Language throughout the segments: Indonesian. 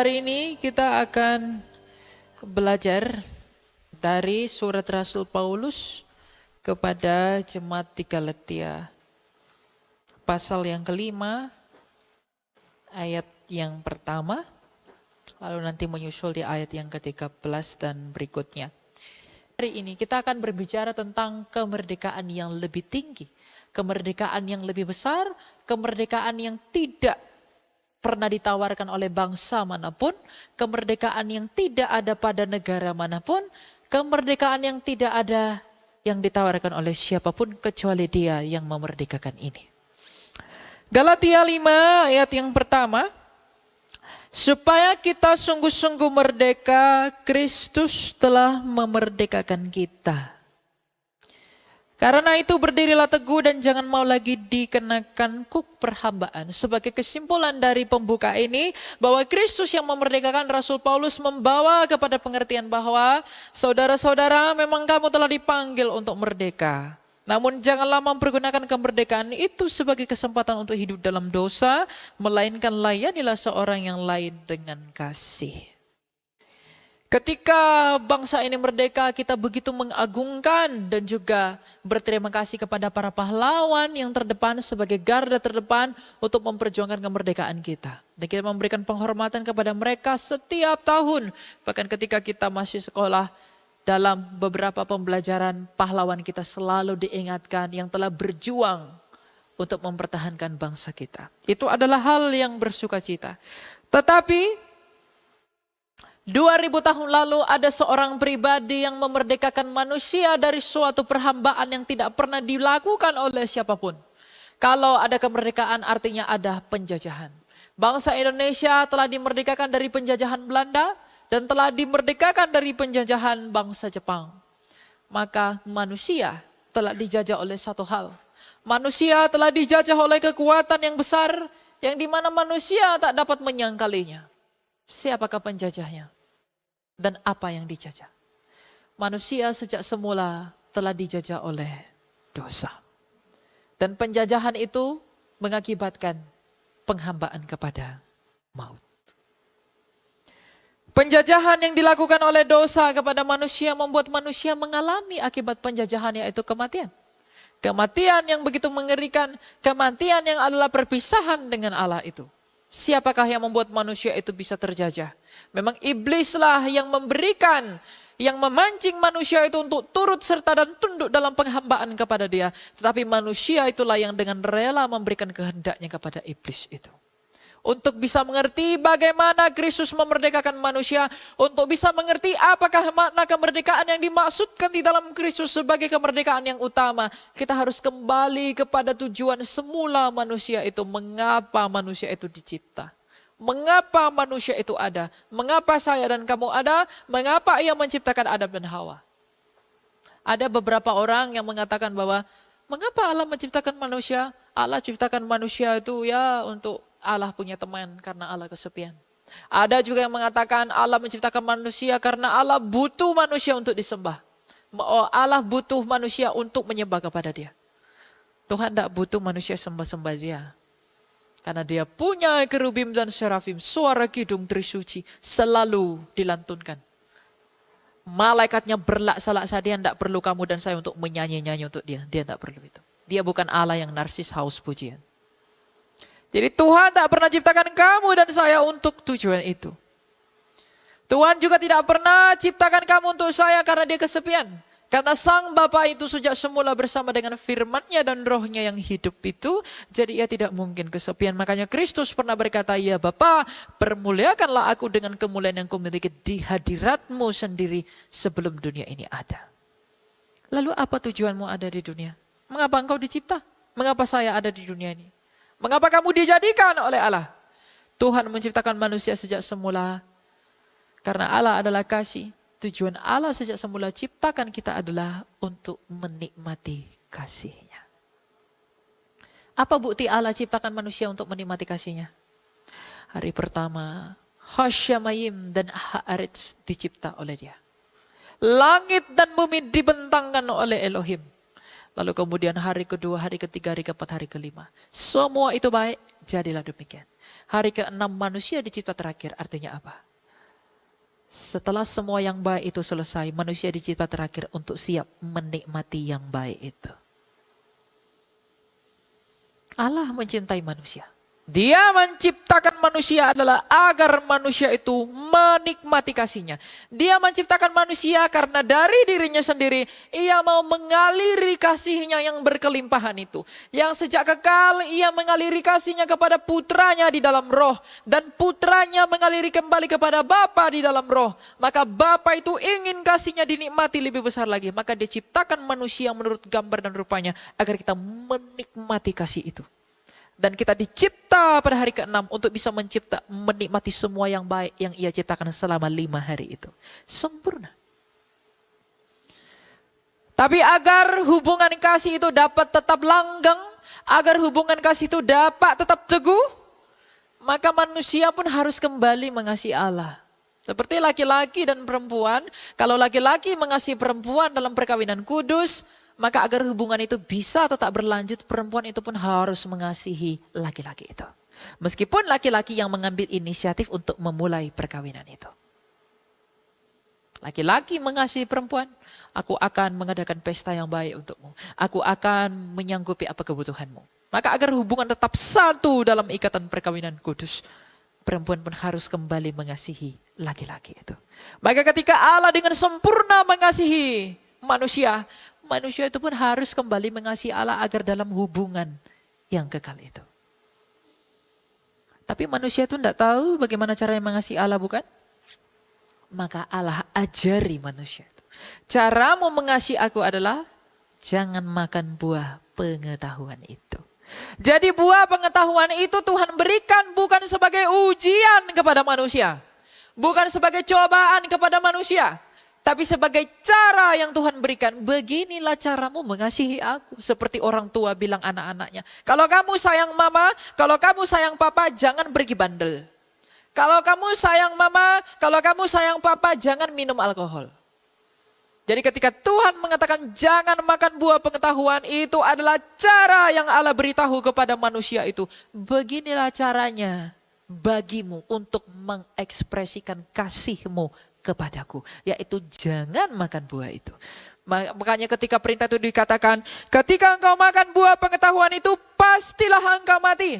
hari ini kita akan belajar dari surat Rasul Paulus kepada jemaat di Galatia. Pasal yang kelima, ayat yang pertama, lalu nanti menyusul di ayat yang ke-13 dan berikutnya. Hari ini kita akan berbicara tentang kemerdekaan yang lebih tinggi, kemerdekaan yang lebih besar, kemerdekaan yang tidak pernah ditawarkan oleh bangsa manapun, kemerdekaan yang tidak ada pada negara manapun, kemerdekaan yang tidak ada yang ditawarkan oleh siapapun kecuali Dia yang memerdekakan ini. Galatia 5 ayat yang pertama, supaya kita sungguh-sungguh merdeka, Kristus telah memerdekakan kita. Karena itu berdirilah teguh dan jangan mau lagi dikenakan kuk perhambaan. Sebagai kesimpulan dari pembuka ini, bahwa Kristus yang memerdekakan, Rasul Paulus membawa kepada pengertian bahwa saudara-saudara memang kamu telah dipanggil untuk merdeka. Namun janganlah mempergunakan kemerdekaan itu sebagai kesempatan untuk hidup dalam dosa, melainkan layanilah seorang yang lain dengan kasih. Ketika bangsa ini merdeka, kita begitu mengagungkan dan juga berterima kasih kepada para pahlawan yang terdepan sebagai garda terdepan untuk memperjuangkan kemerdekaan kita. Dan kita memberikan penghormatan kepada mereka setiap tahun. Bahkan ketika kita masih sekolah, dalam beberapa pembelajaran pahlawan kita selalu diingatkan yang telah berjuang untuk mempertahankan bangsa kita. Itu adalah hal yang bersukacita. Tetapi 2000 tahun lalu ada seorang pribadi yang memerdekakan manusia dari suatu perhambaan yang tidak pernah dilakukan oleh siapapun. Kalau ada kemerdekaan artinya ada penjajahan. Bangsa Indonesia telah dimerdekakan dari penjajahan Belanda dan telah dimerdekakan dari penjajahan bangsa Jepang. Maka manusia telah dijajah oleh satu hal. Manusia telah dijajah oleh kekuatan yang besar yang dimana manusia tak dapat menyangkalinya. Siapakah penjajahnya? Dan apa yang dijajah? Manusia sejak semula telah dijajah oleh dosa. Dan penjajahan itu mengakibatkan penghambaan kepada maut. Penjajahan yang dilakukan oleh dosa kepada manusia membuat manusia mengalami akibat penjajahan, yaitu kematian. Kematian yang begitu mengerikan, kematian yang adalah perpisahan dengan Allah itu. Siapakah yang membuat manusia itu bisa terjajah? Memang iblislah yang memberikan, yang memancing manusia itu untuk turut serta dan tunduk dalam penghambaan kepada dia. Tetapi manusia itulah yang dengan rela memberikan kehendaknya kepada iblis itu. Untuk bisa mengerti bagaimana Kristus memerdekakan manusia, untuk bisa mengerti apakah makna kemerdekaan yang dimaksudkan di dalam Kristus sebagai kemerdekaan yang utama, kita harus kembali kepada tujuan semula manusia itu, mengapa manusia itu dicipta. Mengapa manusia itu ada, mengapa saya dan kamu ada, mengapa Ia menciptakan Adam dan Hawa. Ada beberapa orang yang mengatakan bahwa, mengapa Allah menciptakan manusia? Allah ciptakan manusia itu ya untuk Allah punya teman karena Allah kesepian. Ada juga yang mengatakan Allah menciptakan manusia karena Allah butuh manusia untuk disembah. Allah butuh manusia untuk menyembah kepada Dia. Tuhan tidak butuh manusia sembah-sembah Dia. Karena Dia punya kerubim dan serafim, suara kidung trisuci selalu dilantunkan. Malaikatnya berlaksa-laksa, Dia tidak perlu kamu dan saya untuk menyanyi-nyanyi untuk Dia. Dia tidak perlu itu. Dia bukan Allah yang narsis haus pujian. Jadi Tuhan tak pernah ciptakan kamu dan saya untuk tujuan itu. Tuhan juga tidak pernah ciptakan kamu untuk saya karena Dia kesepian. Karena Sang Bapa itu sejak semula bersama dengan firman-Nya dan Roh-Nya yang hidup itu, jadi Ia tidak mungkin kesepian. Makanya Kristus pernah berkata, ya Bapa, permuliakanlah aku dengan kemuliaan yang kumiliki di hadirat-Mu sendiri sebelum dunia ini ada. Lalu apa tujuanmu ada di dunia? Mengapa engkau dicipta? Mengapa saya ada di dunia ini? Mengapa kamu dijadikan oleh Allah? Tuhan menciptakan manusia sejak semula. Karena Allah adalah kasih. Tujuan Allah sejak semula ciptakan kita adalah untuk menikmati kasih-Nya. Apa bukti Allah ciptakan manusia untuk menikmati kasih-Nya? Hari pertama, Hasyamayim dan Haaretz dicipta oleh Dia. Langit dan bumi dibentangkan oleh Elohim. Lalu kemudian hari kedua, hari ketiga, hari keempat, hari kelima. Semua itu baik jadilah demikian. Hari ke-6 manusia dicipta terakhir, artinya apa? Setelah semua yang baik itu selesai, manusia dicipta terakhir untuk siap menikmati yang baik itu. Allah mencintai manusia. Dia menciptakan manusia adalah agar manusia itu menikmati kasihnya. Dia menciptakan manusia karena dari dirinya sendiri ia mau mengaliri kasihnya yang berkelimpahan itu. Yang sejak kekal ia mengaliri kasihnya kepada putranya di dalam roh. Dan putranya mengaliri kembali kepada Bapa di dalam roh. Maka Bapa itu ingin kasihnya dinikmati lebih besar lagi. Maka dia ciptakan manusia menurut gambar dan rupanya agar kita menikmati kasih itu. Dan kita dicipta pada hari ke-6 untuk bisa menikmati semua yang baik yang ia ciptakan selama 5 hari itu. Sempurna. Tapi agar hubungan kasih itu dapat tetap langgeng, agar hubungan kasih itu dapat tetap teguh, maka manusia pun harus kembali mengasihi Allah. Seperti laki-laki dan perempuan, kalau laki-laki mengasihi perempuan dalam perkawinan kudus, maka agar hubungan itu bisa tetap berlanjut, perempuan itu pun harus mengasihi laki-laki itu. Meskipun laki-laki yang mengambil inisiatif untuk memulai perkawinan itu. Laki-laki mengasihi perempuan, aku akan mengadakan pesta yang baik untukmu. Aku akan menyanggupi apa kebutuhanmu. Maka agar hubungan tetap satu dalam ikatan perkawinan kudus, perempuan pun harus kembali mengasihi laki-laki itu. Maka ketika Allah dengan sempurna mengasihi manusia, manusia itu pun harus kembali mengasihi Allah agar dalam hubungan yang kekal itu. Tapi manusia itu tidak tahu bagaimana caranya mengasihi Allah, bukan? Maka Allah ajari manusia itu. Caramu mengasihi aku adalah jangan makan buah pengetahuan itu. Jadi buah pengetahuan itu Tuhan berikan bukan sebagai ujian kepada manusia. Bukan sebagai cobaan kepada manusia. Tapi sebagai cara yang Tuhan berikan, beginilah caramu mengasihi aku. Seperti orang tua bilang anak-anaknya, kalau kamu sayang mama, kalau kamu sayang papa, jangan pergi bandel. Kalau kamu sayang mama, kalau kamu sayang papa, jangan minum alkohol. Jadi ketika Tuhan mengatakan jangan makan buah pengetahuan, itu adalah cara yang Allah beritahu kepada manusia itu. Beginilah caranya bagimu untuk mengekspresikan kasihmu kepadaku, yaitu jangan makan buah itu. Makanya ketika perintah itu dikatakan, ketika engkau makan buah pengetahuan itu, pastilah engkau mati.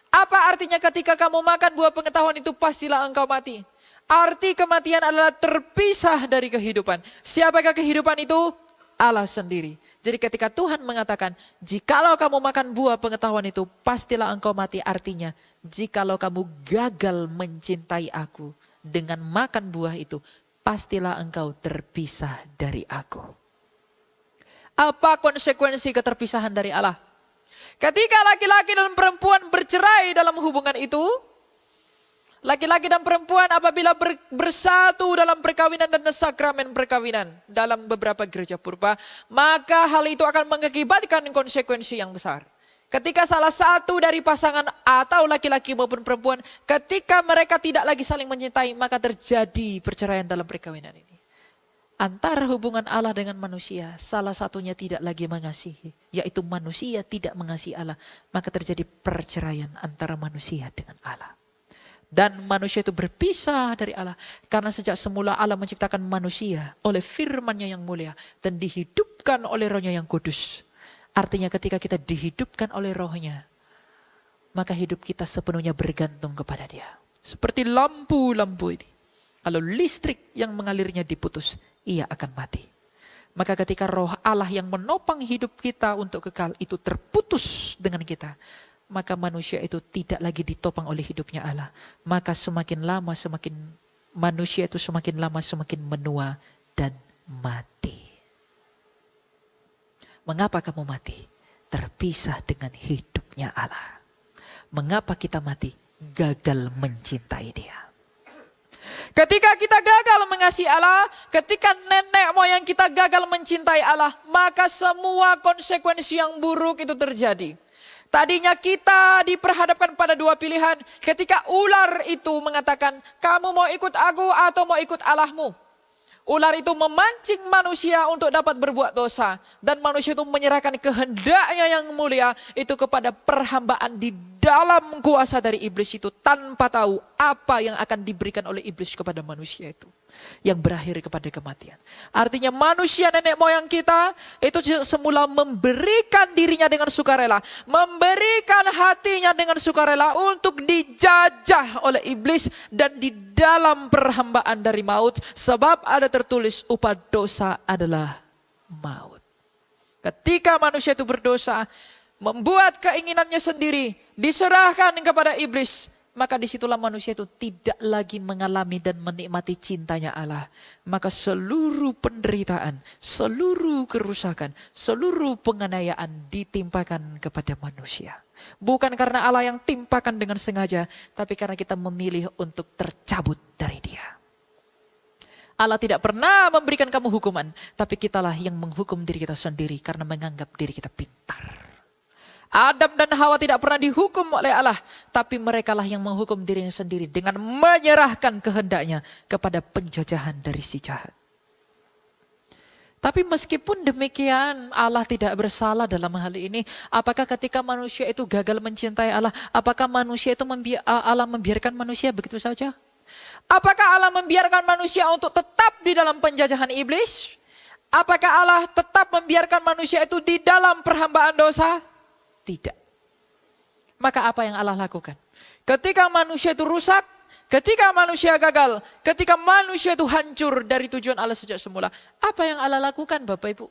Apa artinya ketika kamu makan buah pengetahuan itu, pastilah engkau mati? Arti kematian adalah terpisah dari kehidupan. Siapakah kehidupan itu? Allah sendiri. Jadi ketika Tuhan mengatakan, jikalau kamu makan buah pengetahuan itu, pastilah engkau mati. Artinya, jikalau kamu gagal mencintai aku, dengan makan buah itu, pastilah engkau terpisah dari aku. Apa konsekuensi keterpisahan dari Allah? Ketika laki-laki dan perempuan bercerai dalam hubungan itu, laki-laki dan perempuan apabila bersatu dalam perkawinan dan sakramen perkawinan dalam beberapa gereja purba, maka hal itu akan mengakibatkan konsekuensi yang besar. Ketika salah satu dari pasangan atau laki-laki maupun perempuan, ketika mereka tidak lagi saling mencintai, maka terjadi perceraian dalam perkawinan ini. Antara hubungan Allah dengan manusia, salah satunya tidak lagi mengasihi, yaitu manusia tidak mengasihi Allah, maka terjadi perceraian antara manusia dengan Allah. Dan manusia itu berpisah dari Allah, karena sejak semula Allah menciptakan manusia oleh firman-Nya yang mulia dan dihidupkan oleh Roh-Nya yang kudus. Artinya ketika kita dihidupkan oleh Roh-Nya, maka hidup kita sepenuhnya bergantung kepada Dia. Seperti lampu-lampu ini. Kalau listrik yang mengalirnya diputus, ia akan mati. Maka ketika Roh Allah yang menopang hidup kita untuk kekal itu terputus dengan kita, maka manusia itu tidak lagi ditopang oleh hidupnya Allah. Maka semakin lama manusia itu semakin lama semakin menua dan mati. Mengapa kamu mati? Terpisah dengan hidupnya Allah. Mengapa kita mati? Gagal mencintai Dia. Ketika kita gagal mengasihi Allah, ketika nenek moyang kita gagal mencintai Allah, maka semua konsekuensi yang buruk itu terjadi. Tadinya kita diperhadapkan pada dua pilihan. Ketika ular itu mengatakan, kamu mau ikut aku atau mau ikut Allahmu? Ular itu memancing manusia untuk dapat berbuat dosa. Dan manusia itu menyerahkan kehendaknya yang mulia itu kepada perhambaan di dalam kuasa dari iblis itu. Tanpa tahu apa yang akan diberikan oleh iblis kepada manusia itu. Yang berakhir kepada kematian. Artinya manusia nenek moyang kita itu semula memberikan dirinya dengan sukarela. Memberikan hatinya dengan sukarela untuk dijajah oleh iblis dan di dalam perhambaan dari maut. Sebab ada tertulis upah dosa adalah maut. Ketika manusia itu berdosa, membuat keinginannya sendiri, diserahkan kepada iblis. Maka disitulah manusia itu tidak lagi mengalami dan menikmati cintanya Allah. Maka seluruh penderitaan, seluruh kerusakan, seluruh penganiayaan ditimpakan kepada manusia. Bukan karena Allah yang timpakan dengan sengaja, tapi karena kita memilih untuk tercabut dari Dia. Allah tidak pernah memberikan kamu hukuman, tapi kitalah yang menghukum diri kita sendiri karena menganggap diri kita pintar. Adam dan Hawa tidak pernah dihukum oleh Allah, tapi merekalah yang menghukum dirinya sendiri dengan menyerahkan kehendaknya kepada penjajahan dari si jahat. Tapi meskipun demikian, Allah tidak bersalah dalam hal ini. Apakah ketika manusia itu gagal mencintai Allah, apakah manusia itu Allah membiarkan manusia begitu saja? Apakah Allah membiarkan manusia untuk tetap di dalam penjajahan iblis? Apakah Allah tetap membiarkan manusia itu di dalam perhambaan dosa? Tidak. Maka apa yang Allah lakukan? Ketika manusia itu rusak, ketika manusia gagal, ketika manusia itu hancur dari tujuan Allah sejak semula, apa yang Allah lakukan Bapak Ibu?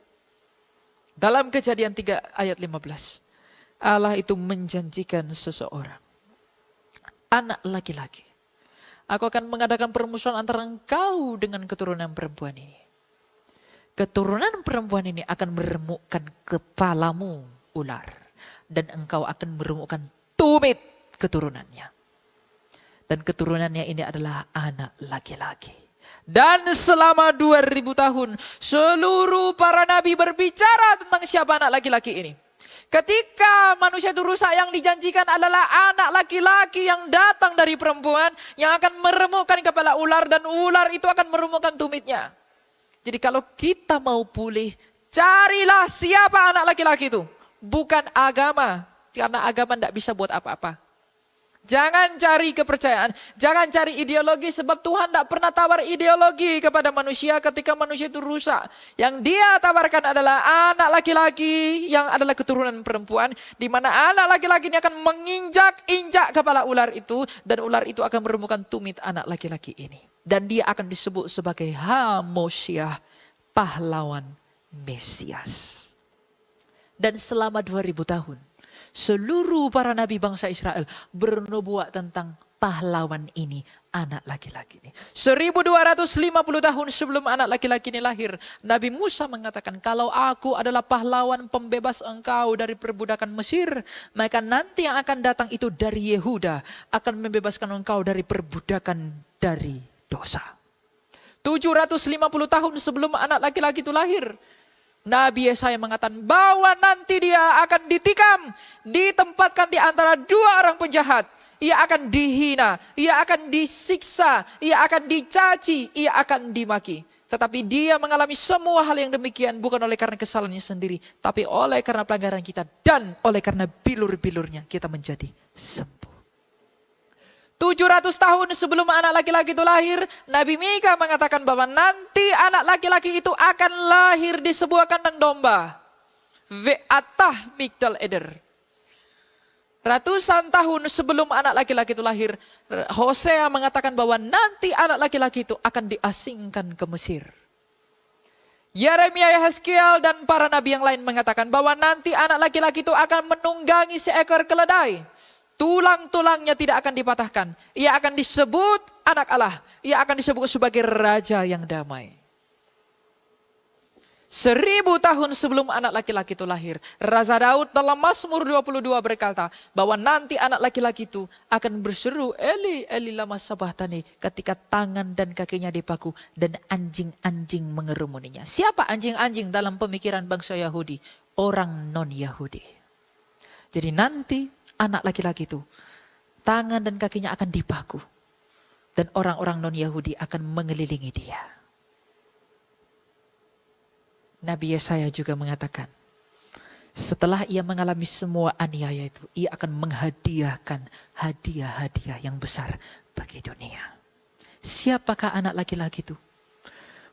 Dalam Kejadian 3 ayat 15, Allah itu menjanjikan seseorang, anak laki-laki. Aku akan mengadakan permusuhan antara engkau dengan keturunan perempuan ini. Keturunan perempuan ini akan meremukkan kepalamu ular. Dan engkau akan meremukkan tumit keturunannya. Dan keturunannya ini adalah anak laki-laki. Dan selama 2000 tahun seluruh para nabi berbicara tentang siapa anak laki-laki ini. Ketika manusia itu rusak, yang dijanjikan adalah anak laki-laki yang datang dari perempuan yang akan meremukkan kepala ular dan ular itu akan meremukkan tumitnya. Jadi kalau kita mau pulih, carilah siapa anak laki-laki itu. Bukan agama, karena agama tidak bisa buat apa-apa. Jangan cari kepercayaan, jangan cari ideologi, sebab Tuhan tidak pernah tawar ideologi kepada manusia ketika manusia itu rusak. Yang Dia tawarkan adalah anak laki-laki yang adalah keturunan perempuan, di mana anak laki-laki ini akan menginjak-injak kepala ular itu, dan ular itu akan meremukkan tumit anak laki-laki ini. Dan dia akan disebut sebagai Hamoshiach, pahlawan Mesias. Dan selama 2000 tahun, seluruh para nabi bangsa Israel bernubuat tentang pahlawan ini, anak laki-laki ini. 1250 tahun sebelum anak laki-laki ini lahir, Nabi Musa mengatakan, kalau aku adalah pahlawan pembebas engkau dari perbudakan Mesir, maka nanti yang akan datang itu dari Yehuda, akan membebaskan engkau dari perbudakan dari dosa. 750 tahun sebelum anak laki-laki itu lahir, Nabi Yesaya mengatakan bahwa nanti dia akan ditikam, ditempatkan di antara dua orang penjahat. Ia akan dihina, ia akan disiksa, ia akan dicaci, ia akan dimaki. Tetapi dia mengalami semua hal yang demikian bukan oleh karena kesalahannya sendiri, tapi oleh karena pelanggaran kita dan oleh karena bilur-bilurnya kita menjadi sembuh. 700 tahun sebelum anak laki-laki itu lahir, Nabi Mika mengatakan bahwa nanti anak laki-laki itu akan lahir di sebuah kandang domba. Ve'atah Migdal Eder. Ratusan tahun sebelum anak laki-laki itu lahir, Hosea mengatakan bahwa nanti anak laki-laki itu akan diasingkan ke Mesir. Yeremia, Yehezkiel dan para nabi yang lain mengatakan bahwa nanti anak laki-laki itu akan menunggangi seekor keledai. Tulang-tulangnya tidak akan dipatahkan. Ia akan disebut anak Allah. Ia akan disebut sebagai raja yang damai. 1000 tahun sebelum anak laki-laki itu lahir, Raja Daud dalam Mazmur 22 berkata bahwa nanti anak laki-laki itu akan berseru, Eli, Eli lama sabachthani, ketika tangan dan kakinya dipaku dan anjing-anjing mengerumuninya. Siapa anjing-anjing dalam pemikiran bangsa Yahudi? Orang non-Yahudi. Jadi nanti anak laki-laki itu, tangan dan kakinya akan dipaku. Dan orang-orang non-Yahudi akan mengelilingi dia. Nabi Yesaya juga mengatakan, setelah ia mengalami semua aniaya itu, ia akan menghadiahkan hadiah-hadiah yang besar bagi dunia. Siapakah anak laki-laki itu?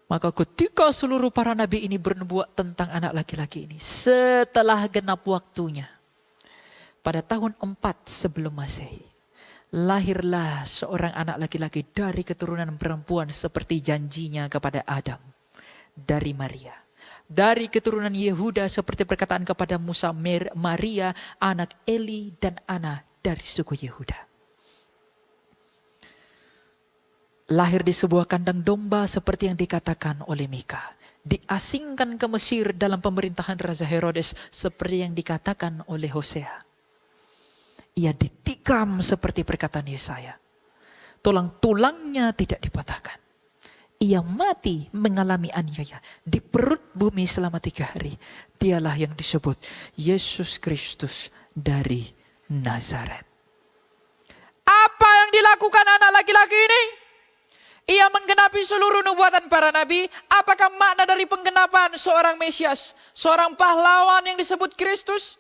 Maka ketika seluruh para nabi ini bernubuat tentang anak laki-laki ini, setelah genap waktunya, pada tahun 4 sebelum Masehi, lahirlah seorang anak laki-laki dari keturunan perempuan seperti janjinya kepada Adam, dari Maria. Dari keturunan Yehuda seperti perkataan kepada Musa, Maria anak Eli dan Ana dari suku Yehuda. Lahir di sebuah kandang domba seperti yang dikatakan oleh Mika. Diasingkan ke Mesir dalam pemerintahan Raja Herodes seperti yang dikatakan oleh Hosea. Ia ditikam seperti perkataan Yesaya. Tulang-tulangnya tidak dipatahkan. Ia mati mengalami aniaya di perut bumi selama 3 hari. Dialah yang disebut Yesus Kristus dari Nazaret. Apa yang dilakukan anak laki-laki ini? Ia menggenapi seluruh nubuatan para nabi. Apakah makna dari penggenapan seorang Mesias? Seorang pahlawan yang disebut Kristus?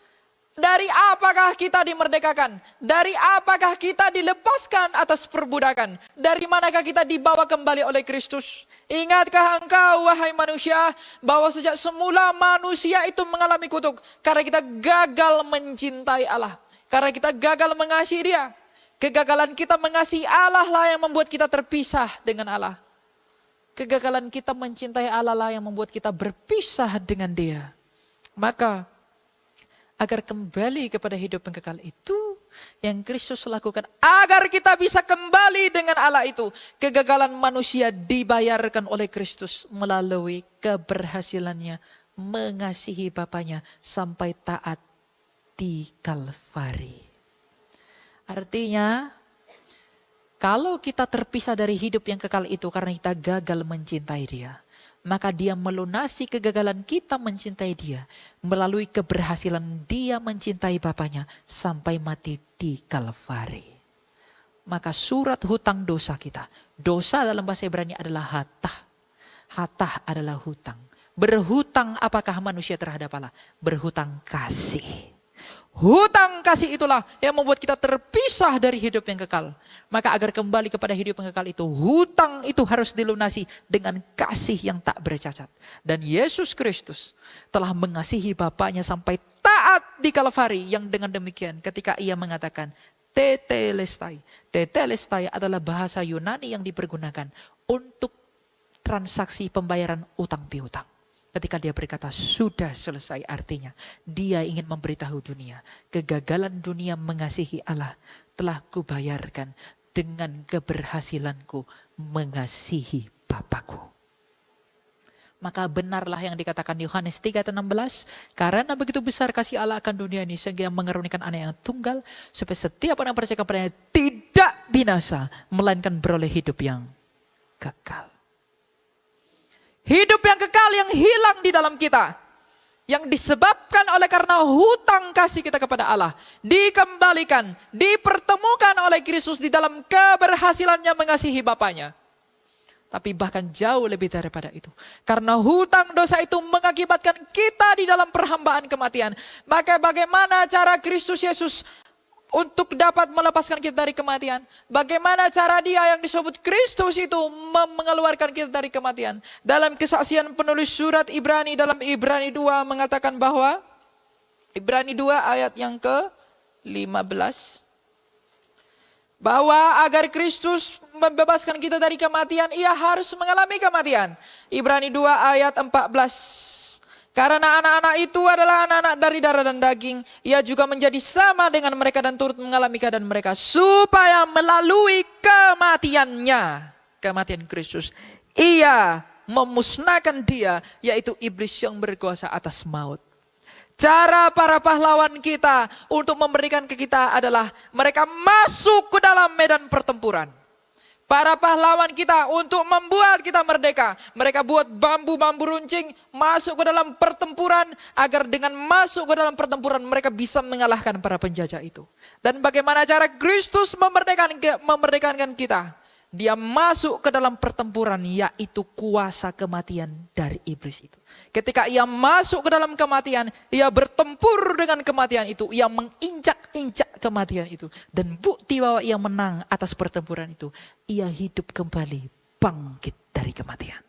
Dari apakah kita dimerdekakan? Dari apakah kita dilepaskan atas perbudakan? Dari manakah kita dibawa kembali oleh Kristus? Ingatkah engkau, wahai manusia, bahwa sejak semula manusia itu mengalami kutuk karena kita gagal mencintai Allah, karena kita gagal mengasihi Dia. Kegagalan kita mengasihi Allah lah yang membuat kita terpisah dengan Allah. Kegagalan kita mencintai Allah lah yang membuat kita berpisah dengan Dia. Maka agar kembali kepada hidup yang kekal itu yang Kristus lakukan. Agar kita bisa kembali dengan Allah itu. Kegagalan manusia dibayarkan oleh Kristus melalui keberhasilannya mengasihi Bapaknya sampai taat di Kalvari. Artinya, kalau kita terpisah dari hidup yang kekal itu karena kita gagal mencintai Dia, maka Dia melunasi kegagalan kita mencintai Dia melalui keberhasilan Dia mencintai Bapaknya sampai mati di Kalvari. Maka surat hutang dosa kita. Dosa dalam bahasa Ibrani adalah hatah. Hatah adalah hutang. Berhutang apakah manusia terhadap Allah? Berhutang kasih. Hutang kasih itulah yang membuat kita terpisah dari hidup yang kekal. Maka agar kembali kepada hidup yang kekal itu, hutang itu harus dilunasi dengan kasih yang tak bercacat. Dan Yesus Kristus telah mengasihi Bapaknya sampai taat di Kalvari, yang dengan demikian ketika Ia mengatakan tetelestai. Tetelestai adalah bahasa Yunani yang dipergunakan untuk transaksi pembayaran utang piutang. Ketika Dia berkata sudah selesai, artinya Dia ingin memberitahu dunia, kegagalan dunia mengasihi Allah telah kubayarkan dengan keberhasilanku mengasihi Bapakku. Maka benarlah yang dikatakan Yohanes 3:16, karena begitu besar kasih Allah akan dunia ini sehingga mengaruniakan anak yang tunggal supaya setiap orang percaya kepadanya tidak binasa melainkan beroleh hidup yang kekal. Hidup yang kekal yang hilang di dalam kita, yang disebabkan oleh karena hutang kasih kita kepada Allah, dikembalikan, dipertemukan oleh Kristus di dalam keberhasilannya mengasihi Bapaknya. Tapi bahkan jauh lebih daripada itu. Karena hutang dosa itu mengakibatkan kita di dalam perhambaan kematian. Maka bagaimana cara Kristus Yesus untuk dapat melepaskan kita dari kematian? Bagaimana cara Dia yang disebut Kristus itu mengeluarkan kita dari kematian? Dalam kesaksian penulis surat Ibrani dalam Ibrani 2 mengatakan bahwa, Ibrani 2 ayat yang ke-15, bahwa agar Kristus membebaskan kita dari kematian, Ia harus mengalami kematian. Ibrani 2 ayat 14. Karena anak-anak itu adalah anak-anak dari darah dan daging, Ia juga menjadi sama dengan mereka dan turut mengalami keadaan mereka, supaya melalui kematiannya, kematian Kristus, Ia memusnahkan dia, yaitu iblis yang berkuasa atas maut. Cara para pahlawan kita untuk memberikan ke kita adalah mereka masuk ke dalam medan pertempuran. Para pahlawan kita untuk membuat kita merdeka, mereka buat bambu-bambu runcing, masuk ke dalam pertempuran, agar dengan masuk ke dalam pertempuran mereka bisa mengalahkan para penjajah itu. Dan bagaimana cara Kristus memerdekakan kita? dia masuk ke dalam pertempuran, yaitu kuasa kematian dari iblis itu. Ketika ia masuk ke dalam kematian, ia bertempur dengan kematian itu, ia menginjak-injak kematian itu. Dan bukti bahwa ia menang atas pertempuran itu, ia hidup kembali, bangkit dari kematian.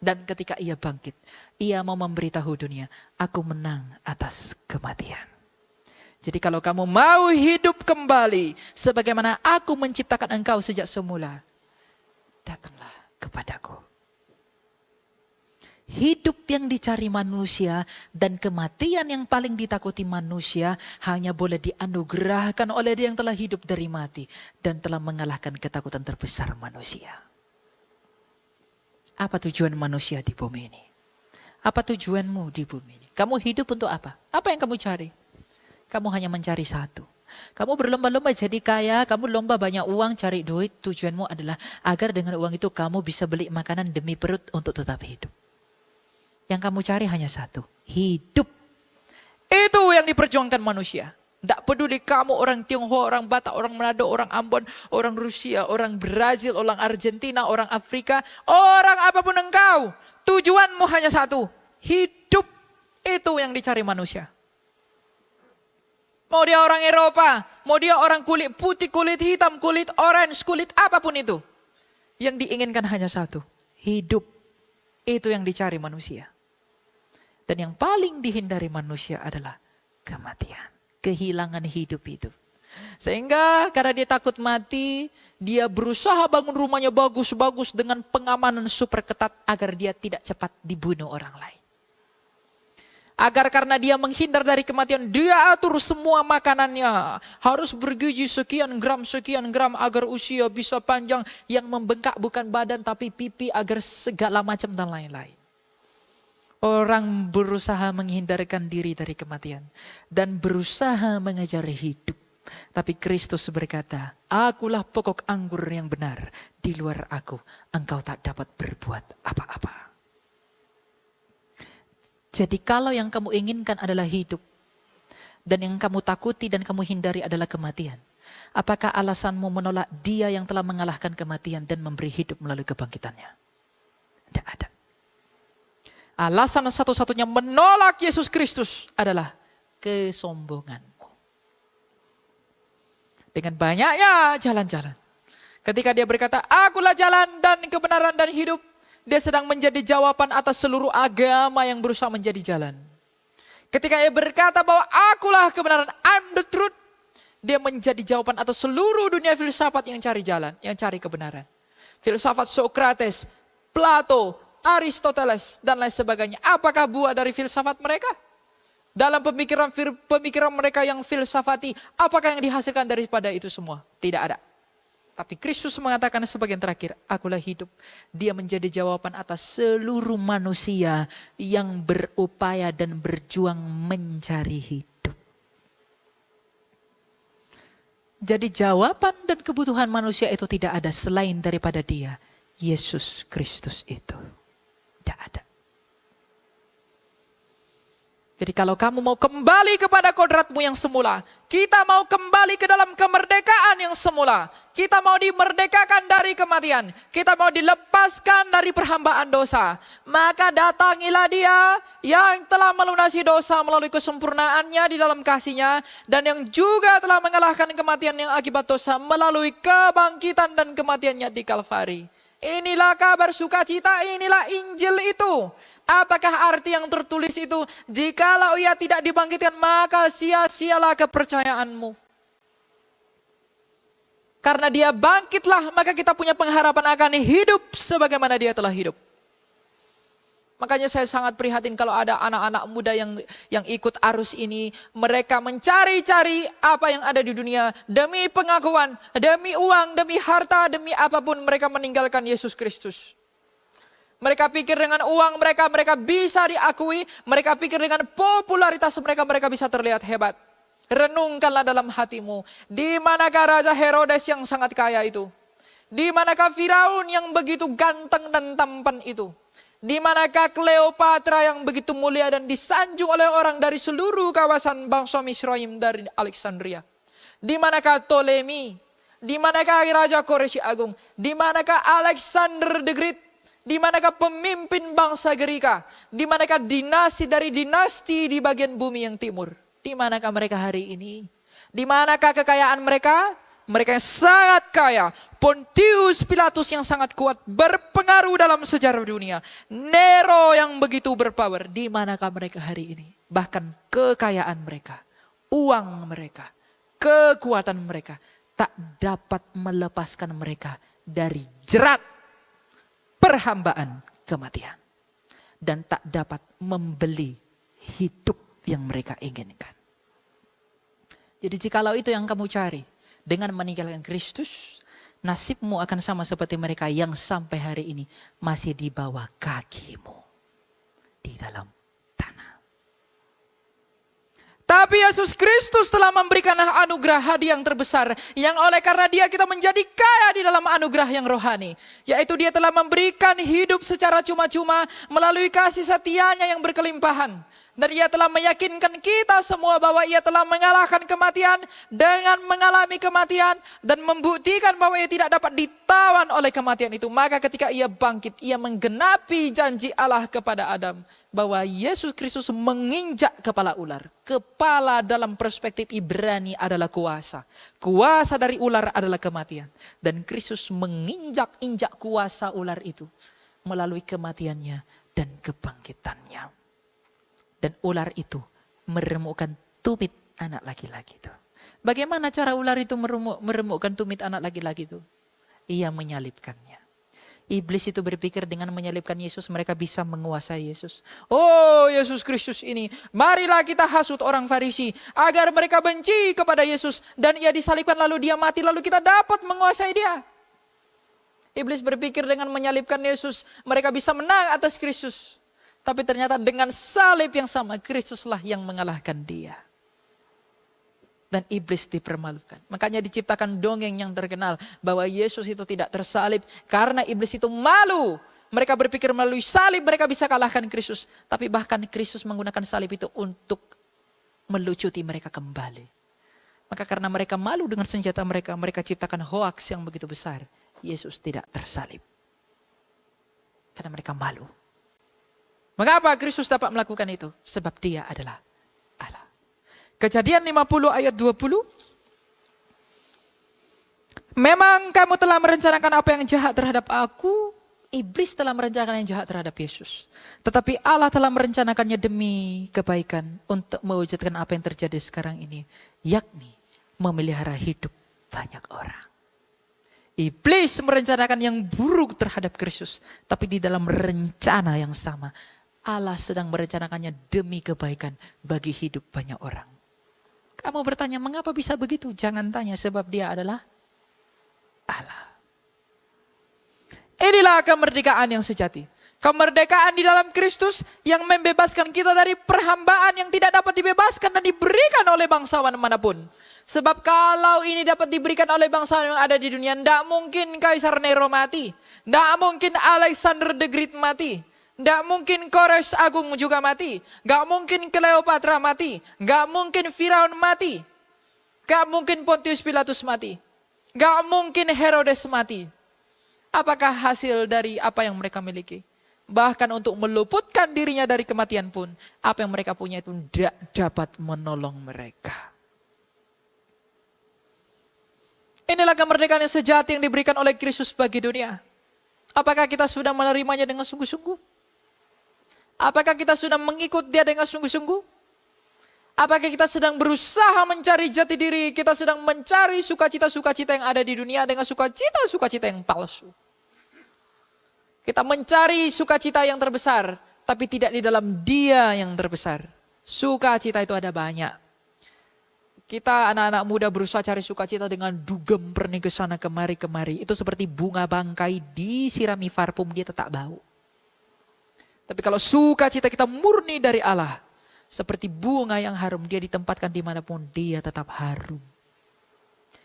Dan ketika ia bangkit, ia mau memberitahu dunia, aku menang atas kematian. Jadi kalau kamu mau hidup kembali, sebagaimana aku menciptakan engkau sejak semula, datanglah kepadaku. Hidup yang dicari manusia dan kematian yang paling ditakuti manusia hanya boleh dianugerahkan oleh Dia yang telah hidup dari mati dan telah mengalahkan ketakutan terbesar manusia. Apa tujuan manusia di bumi ini? Apa tujuanmu di bumi ini? Kamu hidup untuk apa? Apa yang kamu cari? Kamu hanya mencari satu. Kamu berlomba-lomba jadi kaya, kamu lomba banyak uang, cari duit. Tujuanmu adalah agar dengan uang itu kamu bisa beli makanan demi perut untuk tetap hidup. Yang kamu cari hanya satu, hidup. Itu yang diperjuangkan manusia. Tidak peduli kamu orang Tionghoa, orang Batak, orang Manado, orang Ambon, orang Rusia, orang Brazil, orang Argentina, orang Afrika, orang apapun engkau. Tujuanmu hanya satu, hidup. Itu yang dicari manusia. Mau dia orang Eropa, mau dia orang kulit putih, kulit hitam, kulit orange, kulit apapun itu. Yang diinginkan hanya satu, hidup. Itu yang dicari manusia. Dan yang paling dihindari manusia adalah kematian. Kehilangan hidup itu. Sehingga karena dia takut mati, dia berusaha bangun rumahnya bagus-bagus dengan pengamanan super ketat agar dia tidak cepat dibunuh orang lain. Agar karena dia menghindar dari kematian, dia atur semua makanannya. Harus bergizi sekian gram agar usia bisa panjang. Yang membengkak bukan badan tapi pipi agar segala macam dan lain-lain. Orang berusaha menghindarkan diri dari kematian. Dan berusaha mengejar hidup. Tapi Kristus berkata, akulah pokok anggur yang benar. Di luar aku, engkau tak dapat berbuat apa-apa. Jadi kalau yang kamu inginkan adalah hidup. Dan yang kamu takuti dan kamu hindari adalah kematian. Apakah alasanmu menolak Dia yang telah mengalahkan kematian dan memberi hidup melalui kebangkitannya? Tidak ada. Alasan satu-satunya menolak Yesus Kristus adalah kesombonganmu. Dengan banyaknya jalan-jalan. Ketika Dia berkata, akulah jalan dan kebenaran dan hidup. Dia sedang menjadi jawaban atas seluruh agama yang berusaha menjadi jalan. Ketika ia berkata bahwa akulah kebenaran, I'm the truth. Dia menjadi jawaban atas seluruh dunia filsafat yang cari jalan, yang cari kebenaran. Filsafat Socrates, Plato, Aristoteles, dan lain sebagainya. Apakah buah dari filsafat mereka? Dalam pemikiran mereka yang filsafati, apakah yang dihasilkan daripada itu semua? Tidak ada. Tapi Kristus mengatakan sebagian terakhir, akulah hidup. Dia menjadi jawaban atas seluruh manusia yang berupaya dan berjuang mencari hidup. Jadi jawaban dan kebutuhan manusia itu tidak ada selain daripada Dia, Yesus Kristus itu. Tidak ada. Jadi kalau kamu mau kembali kepada kodratmu yang semula, kita mau kembali ke dalam kemerdekaan yang semula, kita mau dimerdekakan dari kematian, kita mau dilepaskan dari perhambaan dosa, maka datangilah Dia yang telah melunasi dosa melalui kesempurnaannya di dalam kasih-Nya, dan yang juga telah mengalahkan kematian yang akibat dosa melalui kebangkitan dan kematiannya di Kalvari. Inilah kabar sukacita, inilah Injil itu. Apakah arti yang tertulis itu? Jikalau ia tidak dibangkitkan, maka sia-sialah kepercayaanmu. Karena Dia bangkitlah, maka kita punya pengharapan akan hidup sebagaimana Dia telah hidup. Makanya saya sangat prihatin kalau ada anak-anak muda yang ikut arus ini. Mereka mencari-cari apa yang ada di dunia. Demi pengakuan, demi uang, demi harta, demi apapun mereka meninggalkan Yesus Kristus. Mereka pikir dengan uang mereka bisa diakui. Mereka pikir dengan popularitas mereka bisa terlihat hebat. Renungkanlah dalam hatimu. Di manakah Raja Herodes yang sangat kaya itu? Di manakah Firaun yang begitu ganteng dan tampan itu? Di manakah Kleopatra yang begitu mulia dan disanjung oleh orang dari seluruh kawasan bangsa Misraim dari Alexandria? Di manakah Ptolemy? Di manakah Raja Koreshi Agung? Di manakah Alexander the Great? Di manakah pemimpin bangsa Gerika? Di manakah dinasti dari dinasti di bagian bumi yang timur? Di manakah mereka hari ini? Di manakah kekayaan mereka? Mereka yang sangat kaya. Pontius Pilatus yang sangat kuat, berpengaruh dalam sejarah dunia. Nero yang begitu berpower. Di manakah mereka hari ini? Bahkan kekayaan mereka, uang mereka, kekuatan mereka tak dapat melepaskan mereka dari jerat perhambaan kematian. Dan tak dapat membeli hidup yang mereka inginkan. Jadi jikalau itu yang kamu cari, dengan meninggalkan Kristus, nasibmu akan sama seperti mereka yang sampai hari ini masih di bawah kakimu. Di dalam tanah. Tapi Yesus Kristus telah memberikan anugerah hadiah yang terbesar. Yang oleh karena dia kita menjadi kaya di dalam anugerah yang rohani. Yaitu dia telah memberikan hidup secara cuma-cuma melalui kasih setianya yang berkelimpahan. Dan ia telah meyakinkan kita semua bahwa ia telah mengalahkan kematian dengan mengalami kematian. Dan membuktikan bahwa ia tidak dapat ditawan oleh kematian itu. Maka ketika ia bangkit, ia menggenapi janji Allah kepada Adam. Bahwa Yesus Kristus menginjak kepala ular. Kepala dalam perspektif Ibrani adalah kuasa. Kuasa dari ular adalah kematian. Dan Kristus menginjak-injak kuasa ular itu melalui kematiannya dan kebangkitannya. Dan ular itu meremukkan tumit anak laki-laki itu. Bagaimana cara ular itu meremukkan tumit anak laki-laki itu? Ia menyalibkannya. Iblis itu berpikir dengan menyalibkan Yesus mereka bisa menguasai Yesus. Oh Yesus Kristus ini, marilah kita hasut orang Farisi agar mereka benci kepada Yesus. Dan ia disalibkan lalu dia mati lalu kita dapat menguasai dia. Iblis berpikir dengan menyalibkan Yesus mereka bisa menang atas Kristus. Tapi ternyata dengan salib yang sama Kristuslah yang mengalahkan dia. Dan iblis dipermalukan. Makanya diciptakan dongeng yang terkenal bahwa Yesus itu tidak tersalib karena iblis itu malu. Mereka berpikir melalui salib mereka bisa kalahkan Kristus. Tapi bahkan Kristus menggunakan salib itu untuk melucuti mereka kembali. Maka karena mereka malu dengan senjata mereka, mereka ciptakan hoaks yang begitu besar. Yesus tidak tersalib. Karena mereka malu. Mengapa Kristus dapat melakukan itu? Sebab dia adalah Allah. Kejadian 50 ayat 20. Memang kamu telah merencanakan apa yang jahat terhadap aku. Iblis telah merencanakan yang jahat terhadap Yesus. Tetapi Allah telah merencanakannya demi kebaikan. Untuk mewujudkan apa yang terjadi sekarang ini. Yakni memelihara hidup banyak orang. Iblis merencanakan yang buruk terhadap Kristus. Tapi di dalam rencana yang sama. Allah sedang merencanakannya demi kebaikan bagi hidup banyak orang. Kamu bertanya, mengapa bisa begitu? Jangan tanya, sebab dia adalah Allah. Inilah kemerdekaan yang sejati. Kemerdekaan di dalam Kristus yang membebaskan kita dari perhambaan yang tidak dapat dibebaskan dan diberikan oleh bangsawan manapun. Sebab kalau ini dapat diberikan oleh bangsawan yang ada di dunia, tidak mungkin Kaisar Nero mati. Tidak mungkin Alexander the Great mati. Gak mungkin Kores Agung juga mati. Gak mungkin Cleopatra mati. Gak mungkin Firaun mati. Gak mungkin Pontius Pilatus mati. Gak mungkin Herodes mati. Apakah hasil dari apa yang mereka miliki? Bahkan untuk meluputkan dirinya dari kematian pun, apa yang mereka punya itu tidak dapat menolong mereka. Inilah kemerdekaan yang sejati yang diberikan oleh Kristus bagi dunia. Apakah kita sudah menerimanya dengan sungguh-sungguh? Apakah kita sudah mengikut dia dengan sungguh-sungguh? Apakah kita sedang berusaha mencari jati diri? Kita sedang mencari sukacita-sukacita yang ada di dunia dengan sukacita-sukacita yang palsu. Kita mencari sukacita yang terbesar, tapi tidak di dalam dia yang terbesar. Sukacita itu ada banyak. Kita anak-anak muda berusaha cari sukacita dengan dugem perni ke sana kemari-kemari. Itu seperti bunga bangkai disirami parfum dia tetap bau. Tapi kalau sukacita kita murni dari Allah. Seperti bunga yang harum, dia ditempatkan dimanapun dia tetap harum.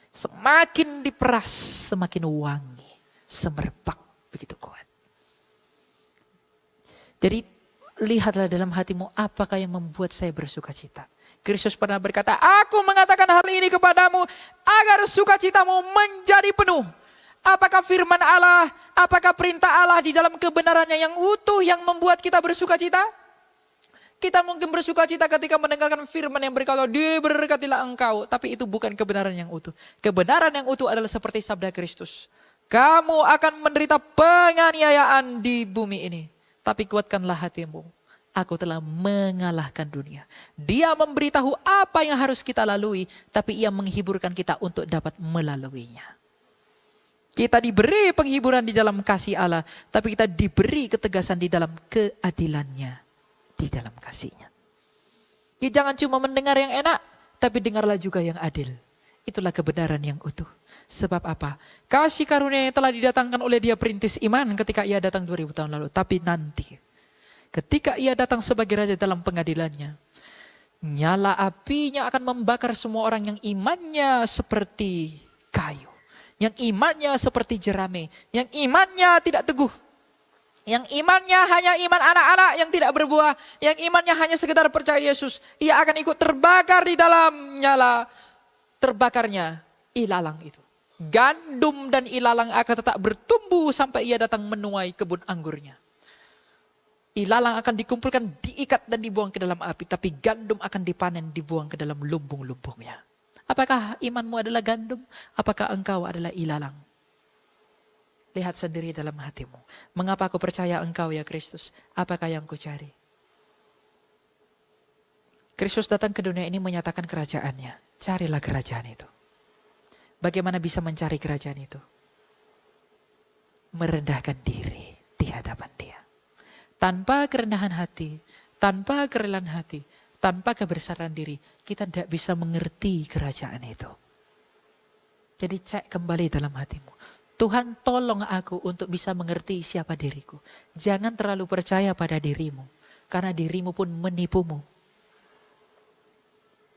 Semakin diperas, semakin wangi. Semerbak, begitu kuat. Jadi lihatlah dalam hatimu apakah yang membuat saya bersukacita. Kristus pernah berkata, aku mengatakan hal ini kepadamu agar Agar sukacitamu menjadi penuh. Apakah firman Allah, apakah perintah Allah di dalam kebenarannya yang utuh yang membuat kita bersukacita? Kita mungkin bersukacita ketika mendengarkan firman yang berkata, diberkatilah engkau. Tapi itu bukan kebenaran yang utuh. Kebenaran yang utuh adalah seperti sabda Kristus. Kamu akan menderita penganiayaan di bumi ini. Tapi kuatkanlah hatimu. Aku telah mengalahkan dunia. Dia memberitahu apa yang harus kita lalui. Tapi ia menghiburkan kita untuk dapat melaluinya. Kita diberi penghiburan di dalam kasih Allah. Tapi kita diberi ketegasan di dalam keadilannya. Di dalam kasihnya. Ya, jangan cuma mendengar yang enak, tapi dengarlah juga yang adil. Itulah kebenaran yang utuh. Sebab apa? Kasih karunia yang telah didatangkan oleh Dia perintis iman ketika ia datang 2000 tahun lalu. Tapi nanti, ketika ia datang sebagai raja dalam pengadilannya, nyala apinya akan membakar semua orang yang imannya seperti kayu. Yang imannya seperti jerami. Yang imannya tidak teguh. Yang imannya hanya iman anak-anak yang tidak berbuah. Yang imannya hanya sekedar percaya Yesus. Ia akan ikut terbakar di dalam nyala terbakarnya ilalang itu. Gandum dan ilalang akan tetap bertumbuh sampai ia datang menuai kebun anggurnya. Ilalang akan dikumpulkan, diikat dan dibuang ke dalam api. Tapi gandum akan dipanen, dibuang ke dalam lumbung-lumbungnya. Apakah imanmu adalah gandum? Apakah engkau adalah ilalang? Lihat sendiri dalam hatimu. Mengapa aku percaya engkau ya Kristus? Apakah yang ku cari? Kristus datang ke dunia ini menyatakan kerajaannya. Carilah kerajaan itu. Bagaimana bisa mencari kerajaan itu? Merendahkan diri di hadapan Dia. Tanpa kerendahan hati, tanpa kerelaan hati, tanpa kebesaran diri, kita tidak bisa mengerti kerajaan itu. Jadi cek kembali dalam hatimu. Tuhan tolong aku untuk bisa mengerti siapa diriku. Jangan terlalu percaya pada dirimu. Karena dirimu pun menipumu.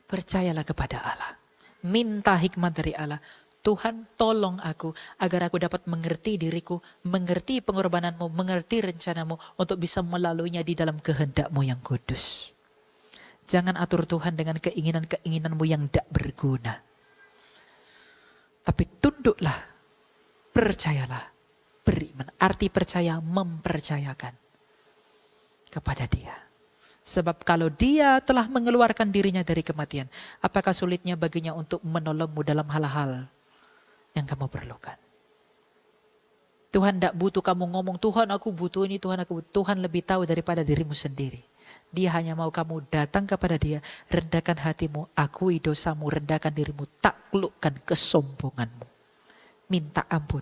Percayalah kepada Allah. Minta hikmat dari Allah. Tuhan tolong aku agar aku dapat mengerti diriku. Mengerti pengorbananmu. Mengerti rencanamu. Untuk bisa melaluinya di dalam kehendakmu yang kudus. Jangan atur Tuhan dengan keinginan-keinginanmu yang tidak berguna. Tapi tunduklah. Percayalah, beriman. Arti percaya, mempercayakan kepada Dia. Sebab kalau Dia telah mengeluarkan dirinya dari kematian, apakah sulitnya baginya untuk menolongmu dalam hal-hal yang kamu perlukan? Tuhan tidak butuh kamu ngomong, Tuhan aku butuh ini, Tuhan aku butuh. Tuhan lebih tahu daripada dirimu sendiri. Dia hanya mau kamu datang kepada Dia, rendahkan hatimu, akui dosamu, rendahkan dirimu, taklukkan kesombonganmu. Minta ampun,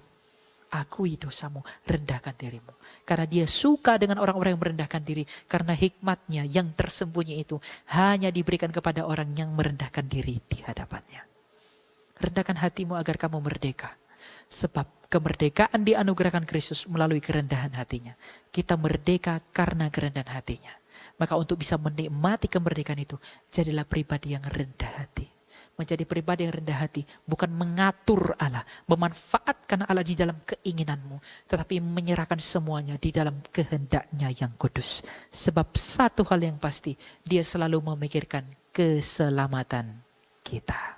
akui dosamu, rendahkan dirimu. Karena Dia suka dengan orang-orang yang merendahkan diri. Karena hikmatnya yang tersembunyi itu hanya diberikan kepada orang yang merendahkan diri di hadapannya. Rendahkan hatimu agar kamu merdeka. Sebab kemerdekaan dianugerahkan Kristus melalui kerendahan hatinya. Kita merdeka karena kerendahan hatinya. Maka untuk bisa menikmati kemerdekaan itu, jadilah pribadi yang rendah hati. Menjadi pribadi yang rendah hati, bukan mengatur Allah, memanfaatkan Allah di dalam keinginanmu, tetapi menyerahkan semuanya di dalam kehendaknya yang kudus. Sebab satu hal yang pasti, Dia selalu memikirkan keselamatan kita.